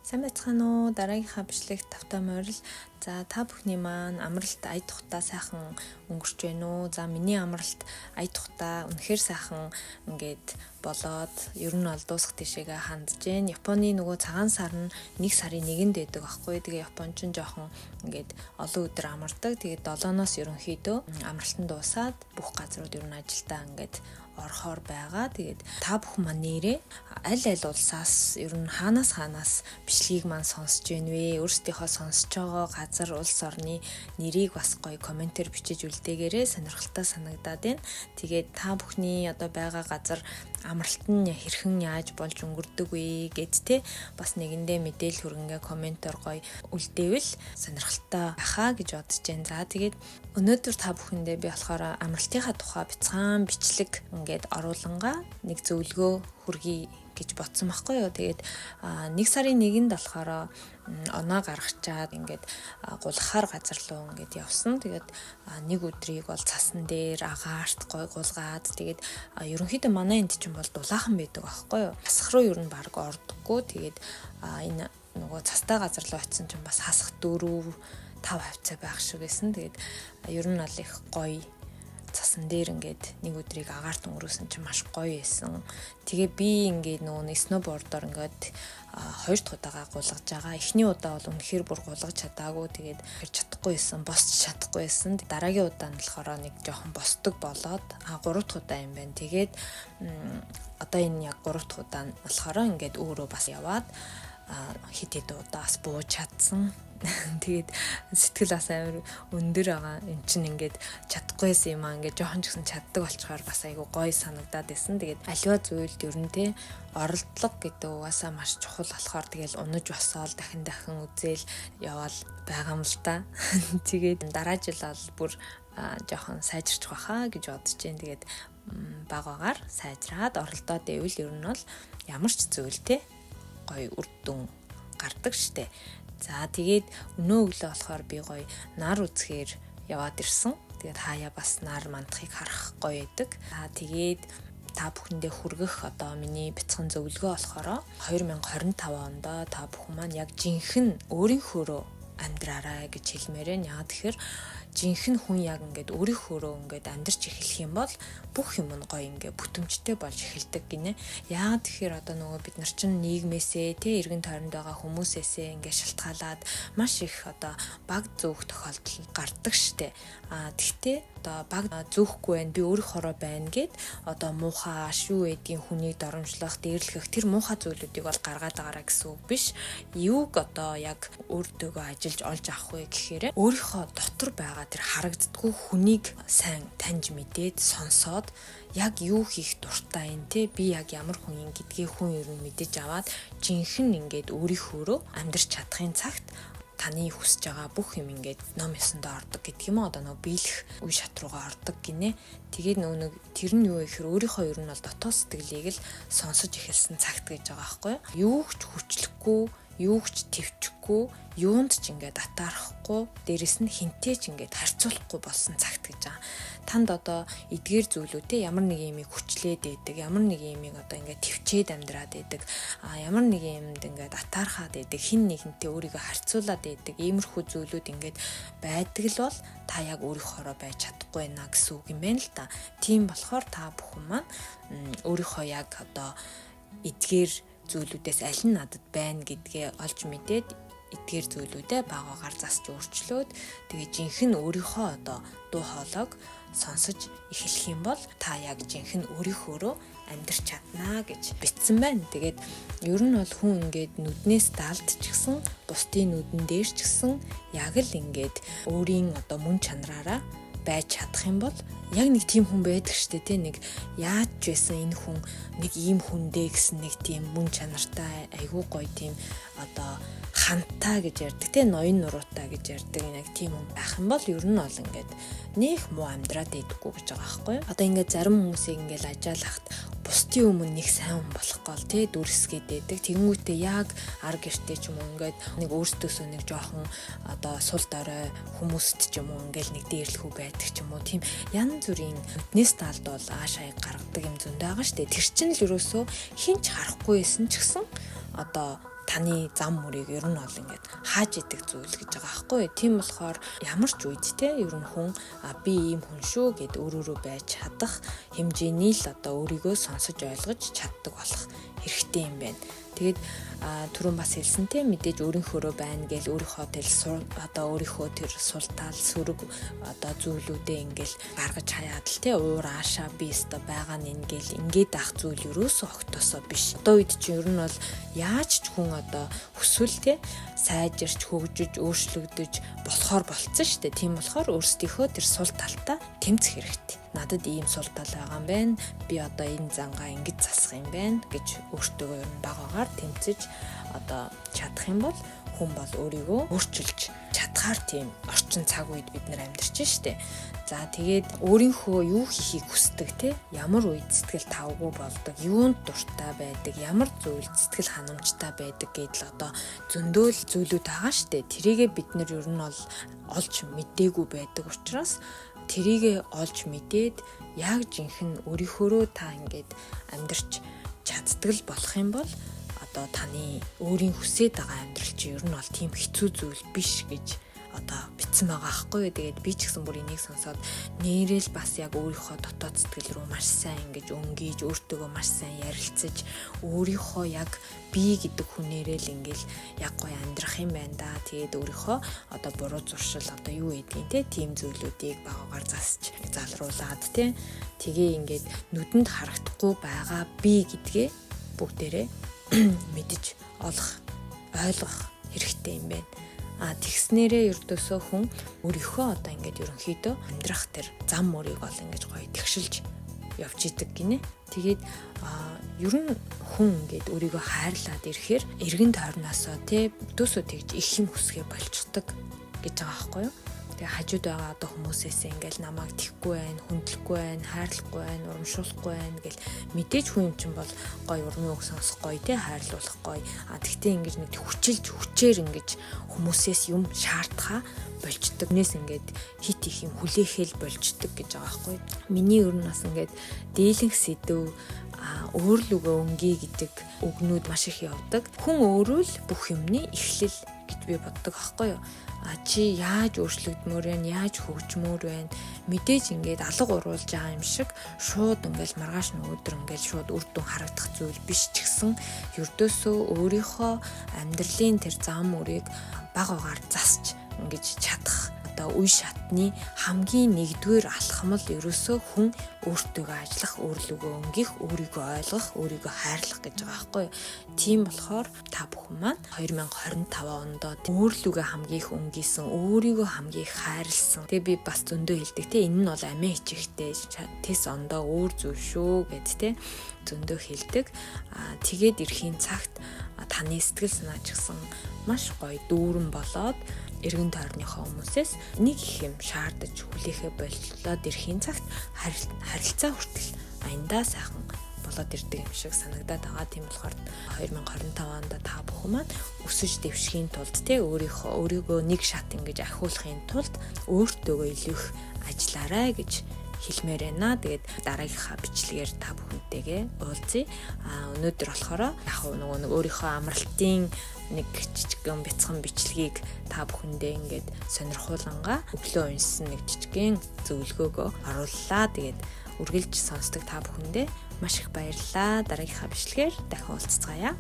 Сайн байцгаана уу? Дараагийнхаа бичлэгт тавтай морил. За та бүхний маань амралт ая тухтаа сайхан өнгөрч байна уу? За миний амралт ая тухтаа үнэхээр сайхан ингээд болоод ер нь бол дуусах тишээгээ хандж байна. Японы нөгөө цагаан сар нь 1 сарын 1-нд байдаг байхгүй. Тэгээ Японч нь жоохон ингээд олон өдөр амардаг. Тэгээд 7-оос ерөнхийдөө амралтанд дуусаад бүх газрууд ер нь ажилдаа ингээд орохоор байгаа. Тэгээд та бүхэн маань нэрээ аль улсаас ер нь хаанаас бичлэгийг маань сонсож байна вэ? Өөрсдийнхөө сонсож байгаа газар, улс орны нэрийг бас гоё комментээр бичиж үлдээгээрэй. Сонирхолтой санагдаад байна. Тэгээд та бүхний одоо байгаа газар амралт нь хэрхэн яаж болж өнгөрдөг вэ гэд бас нэгэндээ мэдээлэл хөргөнгээ комментоор гоё үлдээвэл сонирхолтой байхаа гэж бодож байна. За тэгээд өнөөдөр та бүхэндээ би болохоор амралтынхаа тухай бяцхан бичлэг ингээд оруулангаа нэг зөвлөгөө хүргэе гэж бодсон байхгүй юу. Тэгээд 1 сарын 1-нд болохоор оноо гаргачаад ингээд гулгахаар газар руу ингээд явсан. Тэгээд нэг өдрийг бол цасан дээр агаарт гой гулгаад тэгээд ерөнхийдөө манай энд чинь бол дулаахан байдаг байхгүй юу. Хасах руу ер нь баг ордоггүй. Тэгээд энэ нөгөө цастай газар руу очисон чинь бас хасах 4-5 хавцаа байх шиг байсан. Тэгээд ер нь бол их гоё цасан дээр ингээд нэг өдрийг агаарт өнгөрөөсөн чинь маш гоё байсан. Тэгээ би ингээд нөгөө сноубордоор ингээд 2 дахь удаага гулгаж байгаа. Эхний удаа бол үнэхээр бүр гулгаж чадаагүй. Тэгээд чадахгүй байсан, босч чадахгүй байсан. Дараагийн удаа нь болохоор нэг жоохон босдог болоод 3 дахь удаа юм байна. Тэгээд одоо энэ яг 3 дахь удаа нь болохоор ингээд өөрөө бас яваад хэд удаас бууж чадсан. Тэгээд сэтгэл бас амар өндөр байгаа. Энд чинь ингээд чадахгүйсэн юм аа ингээд жоохон ч гэсэн чаддаг болчихоор бас айгу гоё санагдаад байсан. Тэгээд аливаа зүйлд ер нь оролдлого гэдэг угаасаа маш чухал болохоор тэгэл унаж босоол дахин үзээл яваал байгаа юм л та. Тэгээд дараа жил бол бүр жоохон сайжирч бахаа гэж бодож байна. Тэгээд багаагаар сайжраад оролдоод байвал ер нь бол ямар ч зүйлтэй гоё үр дүн гардаг штэ. За тэгээд өнөө өглөө болохоор би гоё нар үзэхээр яваад ирсэн. Тэгээд хаяа бас нар мандахыг харах гоё байдаг. Тэгээд та бүхэндээ хүргэх одоо миний бяцхан зөвлөгөө болохоор 2025 онд та бүхэн маань яг жинхэнэ өөрийнхөөрөө амьдраарай гэж хэлмээр байна. Яа тэгэхээр жинхэнэ хүн яг ингээд өөрийнхөөрөө ингээд амьдарч эхлэх юм бол бүх юм нь гоё ингээд бүтэмжтэй болж эхэлдэг гинэ. Яагаад тэгэхээр одоо нөгөө бид нар чинь нийгмээсээ эргэн тойронд байгаа хүмүүсээсээ ингээд шалтгаалаад маш их одоо баг зөөх тохиолдол гардаг штэ. Тэгтээ одоо баг зөөхгүй байна, би өөрийнхоороо байна гэд одоо муухай шүү эдгийн хүнийг доромжлох, дээрлэх тэр муухай зүйлүүдийг бол гаргаад байгаараа гэсэн үг биш. Юуг одоо яг өөртөөгөө ажиллаж олж авах вэ гэхээр өөрийнхөө дотор байгаа тэр харагддаггүй хүнийг сайн таньж мэдээд сонсоод яг юу хийх дуртай юм те би яг ямар хүн юм гэдгийг хүн ер нь мэдэж аваад жинхэнэ ингээд өөрийнхөөрөө амьдрч чадахын цагт таны хүсэж байгаа бүх юм ингээд ном ёсондоо ордог гэдэг юм аа. Одоо нөгөө биелэх үе шат руугаа ордог гинэ. Тэгээд нөгөө тэр нь юу гэхээр өөрийнхөө ер нь бол дотоод сэтгэлийг л сонсож эхэлсэн цагт гэж байгаа байхгүй юу. Юугч хүчлэхгүй, юугч твчэхгүй, юунд ч ингээд атаарахгүй, дээрэс нь хинтээ ч ингээд харьцуулахгүй болсон цагт гэж байгаа. Танд одоо эдгээр зүйлүүдээ ямар нэг юмыг хүчлээд байдаг, ямар нэг юмыг одоо ингээд твчээд амьдраад байдаг, ямар нэг юмд ингээд атаархаад байдаг, хин нэгнтэй өөрийгөө харьцуулаад байдаг, иймэрхүү зүйлүүд ингээд байдаг л бол та яг өөрийнхоороо байж чадахгүй байна гэсэн үг юм байна л та. Тийм болохоор та бүхэн маань өөрийнхөө яг одоо эдгээр зүйлүүдээс аль нь надад байна гэдгээ олж мэдээд эдгээр зүйлүүдээ багаагаар засч өөрчлөөд тэгээ жинхэнэ өөрийнхөө одоо дуу хоолойг сонсож эхлэх юм бол та яг жинхэнэ өөрийнхөөрөө амьдрч чаднаа гэж бичсэн байна. Тэгээд ер нь бол хүн ингээд нүднээс даалт ч гэсэн бусдын нүдэн дээр ч гэсэн яг л ингээд өөрийн одоо мөн чанараараа байж чадах юм бол яг нэг тийм хүн байдаг штэ тий нэг яаж байсан энэ хүн нэг ийм хүндээ гэсэн нэг тийм мөн чанартай айгүй гоё тийм одоо хантай гэж ярьдаг тий ноён нуруутай гэж ярьдаг нэг тийм хүн байх юм бол ер нь бол ингээд нэх муу амьдраад идэггүй гэж байгаа байхгүй юу. Одоо ингээд зарим хүмүүсийг ингээд ажаалахт бусдын өмнө нэг сайн хүн болох гол тий дүрсгээд байдаг. Тэнгүүтээ яг ар гэртээ ч юм уу ингээд нэг өөртөөсөө нэг жоохон одоо сул дорой хүмүүст ч юм уу ингээд нэг дээрлэхүү байдаг ч юм уу тийм янз бүрийн нүднээс талд бол аашаа гаргадаг юм зөндөө байгаа штэ. Тэр чинь л ерөөсөө хинч харахгүй байсан ч гэсэн одоо таны зам мөрийг ер нь бол ингээд хааж идэг зүйл гэж байгаа байхгүй. Тийм болохоор ямар ч үед те ер нь хүн би ийм хүн шүү гэд өөрөөрөө байж чадах хэмжээний л одоо өөрийгөө сонсож ойлгож чаддаг болох хэрэгтэй юм байна. Тэгээд түрүүн бас хэлсэнтэй мэдээж өөрийнхөөрөө байна гэж өөрийнхөө өөрийнхөө тэр сул тал сөрөг одоо зүйлүүдээ ингээл гаргаж хаяад л те уур аашаа би өстө байгаа нь ингээд ах зүйл юусоо огтосоо биш. Одоо үед чинь ер нь бол яаж ч хүн одоо хүсвэл те сайжирч хөгжиж өөрчлөгдөж болохоор болцсон шүү дээ. Тийм болохоор өөрсдийнхөө тэр сул талтаа тэмцэх хэрэгтэй. Надад ийм сул тал байгаа юм байна. Би одоо энэ зангаа ингэж засах юм байна гэж өөртөө ер нь багаагаар тэмцэж одоо чадах юм бол хүн бол өөрийгөө өөрчилж чадхаар тийм орчин цаг үед бид нар амьдарч штэ. За тэгээд өөрийнхөө юу хийхийг хүсдэг те ямар үед сэтгэл тавгүй болдог, юунд дуртай байдаг, ямар зүйл сэтгэл ханамжтай байдаг гэдэл одоо зөндөл зүйлүүд байгаа штэ. Тэрийгээ бид нар ер нь бол олж мэдээгүй байдаг учраас тэрийгээ олж мэдээд яг жинхэнэ өөрийнхөөрөө та ингээд амьдарч чаддаг л болох юм бол одоо таны өөрийн хүсэж байгаа амьдрал чи ер нь бол тийм хэцүү зүйл биш гэж одоо битсэн байгаа аахгүй. Тэгээд би ч гэсэн бүр энийг сонсоод нэрэл бас яг өөрийнхөө дотоод сэтгэл рүү маш сайн ингэж өнгийж өөртөөгөө маш сайн ярилцаж өөрийнхөө яг би гэдэг хүнээрээ л ингээл яг гоё амьдрах юм байна да. Тэгээд өөрийнхөө одоо буруу зуршил одоо юу гэдгийг те тийм зүйлүүдийг багаагаар засч залруулад те тэгээ ингээд нүдэнд харагдахгүй байгаа би гэдгээ бүгдээрээ мэдэж ойлгох хэрэгтэй юм байна. Тэгснээрээ ердөөсөө хүн өөрийнхөө одоо ингээд ерөнхийдөө амьдрах тэр зам мөрийг бол ингэж гоё тэгшилж явж идэг гинэ. Тэгээд ер нь хүн ингээд өөрийгөө хайрлаад ирэхээр эргэн тойрноосоо те өдөөсөө тэгж их юм хүсгээ болцдог гэж байгаа байхгүй юу? Тэгээ хажууд байгаа одоо хүмүүсээс ингээл намайг тэхгүй байна, хүндлэхгүй байна, хайрлахгүй байна, урамшуулахгүй байна гэл мэдээж хүн юм чинь бол гоё урмын үг сонсох гоё те хайрлуулах гоё. Тэгтээ ингэж нэг хүчээр ингэж хүмүүсээс юм шаардхаа болчдөг. Нээс ингээд хит их юм хүлээхэл болчдөг гэж байгаа байхгүй. Миний ер нь бас ингээд дийлэнх сэдв өөрлөгөө өнгий гэдэг үгнүүд маш их явдаг. Хүн өөрөө л бүх юмны эхлэл гэж би боддог байхгүй юу? Чи яаж өөрчлөгдмөр вэ? Яаж хөгжмөр вэ? Мэдээж ингээд алга уруулж байгаа юм шиг шууд ингээд маргааш нөгөөдөр ингээд шууд үр дүн харагдах зүйл биш ч гэсэн ердөөсөө өөрийнхөө амьдралын тэр зам мөрийг багаагаар засч ингэж чадах одоо үе шатны хамгийн нэгдүгээр алхам л ерөөсөө хүн өөртөөгөө ажиллах, өөрлөгөө өнгөх, өөрийгөө ойлгох, өөрийгөө хайрлах гэж байгаа байхгүй юу. Тийм болохоор та бүхэн маань 2025 онд өөрлөгөө хамгийн их өнгийсэн, өөрийгөө хамгийн их хайрлсан. Тэгээ би бас зөндөө хэлдэг те энэ нь бол амиа хичээхтэй тэс ондоо өөр зүйл шүү гэд те зөндөө хэлдэг. Тэгээд ирэхийн цагт таны сэтгэл санаа ч гэсэн маш гоё дүүрэн болоод эргэн тойрныхоо хүмүүсээс нэг их юм шаардаж хүлээхэ боллоод ирэхийн цагт харилцаа хүртэл аяндаа сайхан болоод ирдэг юм шиг санагдаад байгаа. Тийм болохоор 2025 онд та бүхэн маань өсөж дэвшихийн тулд те өөрийгөө нэг шат ингэж ахиулахын тулд өөртөөгөө илүү их ажиллаарай гэж хэлмээр байна. Тэгээд дараагийнхаа бичлэгээр та бүхэнтэйгээ уулзъя. Өнөөдөр болохоор яг нэг өөрийнхөө амралтын нэг жижигхэн бяцхан бичлэгийг та бүхэндээ ингээд сонирхуулангаа өглөө уншсан нэг жижигхэн зөвлөгөөгөө орууллаа. Тэгээд үргэлж сонсдог та бүхэндээ маш их баярлалаа. Дараагийнхаа бичлэгээр дахин уулзцаая.